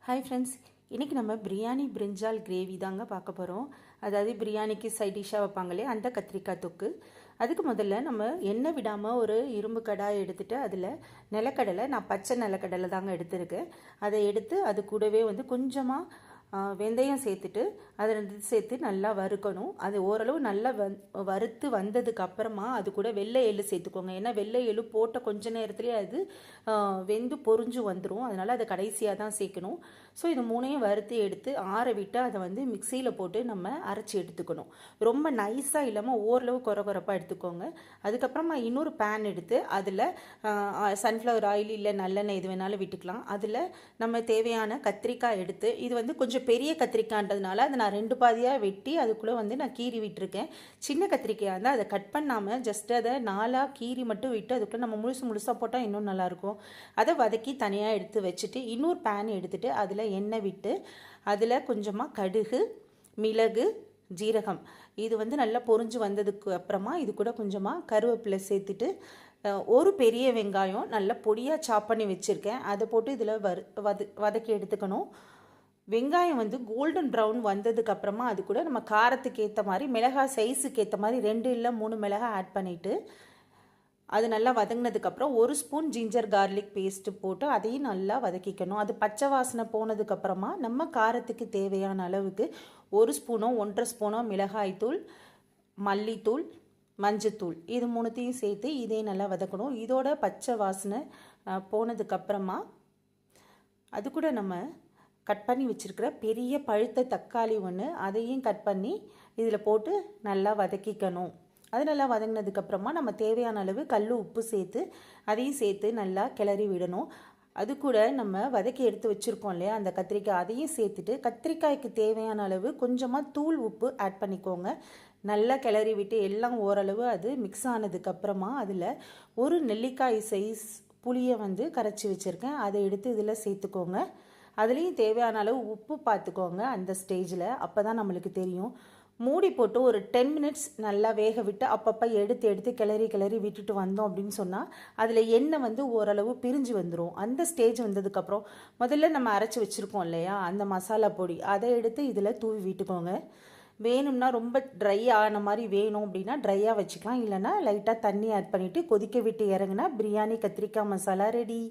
Hi friends, இன்றைக்கி நம்ம பிரியாணி பிரிஞ்சால் gravy தாங்க பார்க்க போகிறோம். அதாவது பிரியாணிக்கு சைட் டிஷ்ஷாக வைப்பாங்களே அந்த கத்திரிக்காய் தொக்கு. அதுக்கு முதல்ல நம்ம எண்ணெய் விடாமல் ஒரு இரும்பு கடாய் எடுத்துகிட்டு அதில் நிலக்கடலை, நான் பச்சை நிலக்கடலை தாங்க எடுத்துருக்கேன். அதை எடுத்து அது கூடவே கொஞ்சமாக வெந்தயம் சேர்த்துட்டு அதை ரெண்டு சேர்த்து நல்லா வறுக்கணும். அது ஓரளவு நல்லா வறுத்து வந்ததுக்கு அப்புறமா அது கூட வெள்ளை எள்ளு சேர்த்துக்கோங்க. ஏன்னா வெள்ளை எள்ளு போட்ட கொஞ்ச நேரத்துலேயே அது வெந்து பொறிஞ்சு வந்துடும். அதனால் அதை கடைசியாக தான் சேர்க்கணும். ஸோ இது மூணையும் வறுத்து எடுத்து ஆற விட்டு அதை மிக்சியில் போட்டு நம்ம அரைச்சி எடுத்துக்கணும். ரொம்ப நைஸாக இல்லாமல் ஓரளவு குறப்பாக எடுத்துக்கோங்க. அதுக்கப்புறமா இன்னொரு பேன் எடுத்து அதில் சன்ஃப்ளவர் ஆயில் இல்லை நல்லெண்ணெய் எது வேணாலும் விட்டுக்கலாம். அதில் நம்ம தேவையான கத்திரிக்காய் எடுத்து இது கொஞ்சம் பெரிய கத்திரிக்காய்ன்றதுனால அதை நான் 2 பாதியாக வெட்டி அதுக்குள்ளே நான் கீறி விட்டுருக்கேன். சின்ன கத்திரிக்காயாக இருந்தால் அதை கட் பண்ணாமல் ஜஸ்ட் அதை 4ஆக கீறி மட்டும் விட்டு அதுக்குள்ளே நம்ம முழுசாக போட்டால் இன்னும் நல்லாயிருக்கும். அதை வதக்கி தனியாக எடுத்து வச்சுட்டு இன்னொரு பேன் எடுத்துகிட்டு அதில் எண்ணெய் விட்டு அதில் கொஞ்சமாக கடுகு, மிளகு, ஜீரகம் இது நல்லா பொரிஞ்சு வந்ததுக்கு அப்புறமா இது கூட கொஞ்சமாக கருவேப்பிலை சேர்த்துட்டு ஒரு பெரிய வெங்காயம் நல்லா பொடியாக சாப் பண்ணி வச்சுருக்கேன். அதை போட்டு இதில் வதக்கி எடுத்துக்கணும். வெங்காயம் கோல்டன் ப்ரௌன் வந்ததுக்கப்புறமா அது கூட நம்ம காரத்துக்கு ஏற்ற மாதிரி மிளகாய் சைஸுக்கு ஏற்ற மாதிரி 2 இல்லை 3 மிளகாய் ஆட் பண்ணிவிட்டு அது நல்லா வதங்கினதுக்கப்புறம் 1 ஸ்பூன் ஜிஞ்சர் கார்லிக் பேஸ்ட்டு போட்டு அதையும் நல்லா வதக்கிக்கணும். அது பச்சை வாசனை போனதுக்கப்புறமா நம்ம காரத்துக்கு தேவையான அளவுக்கு 1 ஸ்பூனோ 1.5 ஸ்பூனோ மிளகாய்த்தூள், மல்லித்தூள், மஞ்சத்தூள் இது 3த்தையும் சேர்த்து இதே நல்லா வதக்கணும். இதோட பச்சை வாசனை போனதுக்கப்புறமா அது கூட நம்ம கட் பண்ணி வச்சுருக்கிற பெரிய பழுத்த தக்காளி ஒன்று அதையும் கட் பண்ணி இதில் போட்டு நல்லா வதக்கிக்கணும். அது நல்லா வதங்கினதுக்கப்புறமா நம்ம தேவையான அளவு கல் உப்பு சேர்த்து அதையும் சேர்த்து நல்லா கிளறி விடணும். அது கூட நம்ம வதக்கி எடுத்து வச்சுருக்கோம் இல்லையா அந்த கத்திரிக்காய், அதையும் சேர்த்துட்டு கத்திரிக்காய்க்கு தேவையான அளவு கொஞ்சமாக தூள் உப்பு ஆட் பண்ணிக்கோங்க. நல்லா கிளறி விட்டு எல்லாம் ஓரளவு அது மிக்ஸ் ஆனதுக்கப்புறமா அதில் ஒரு நெல்லிக்காய் சைஸ் புளியை கரைச்சி வச்சுருக்கேன். அதை எடுத்து இதில் சேர்த்துக்கோங்க. அதுலேயும் தேவையான அளவு உப்பு பார்த்துக்கோங்க அந்த ஸ்டேஜில். அப்போ தான் நம்மளுக்கு தெரியும். மூடி போட்டு ஒரு 10 மினிட்ஸ் நல்லா வேக விட்டு அப்பப்போ எடுத்து கிளறி விட்டுட்டு வந்தோம் அப்படின்னு சொன்னால் அதில் எண்ணெய் ஓரளவு பிரிஞ்சு வந்துடும். அந்த ஸ்டேஜ் வந்ததுக்கப்புறம் முதல்ல நம்ம அரைச்சி வச்சுருக்கோம் இல்லையா அந்த மசாலா பொடி, அதை எடுத்து இதில் தூவி விட்டுக்கோங்க. வேணும்னா ரொம்ப ட்ரை ஆன மாதிரி வேணும் அப்படின்னா ட்ரையாக வச்சுக்கலாம். இல்லைனா லைட்டாக தண்ணி ஆட் பண்ணிவிட்டு கொதிக்க விட்டு இறங்குனா பிரியாணி கத்திரிக்காய் மசாலா ரெடி.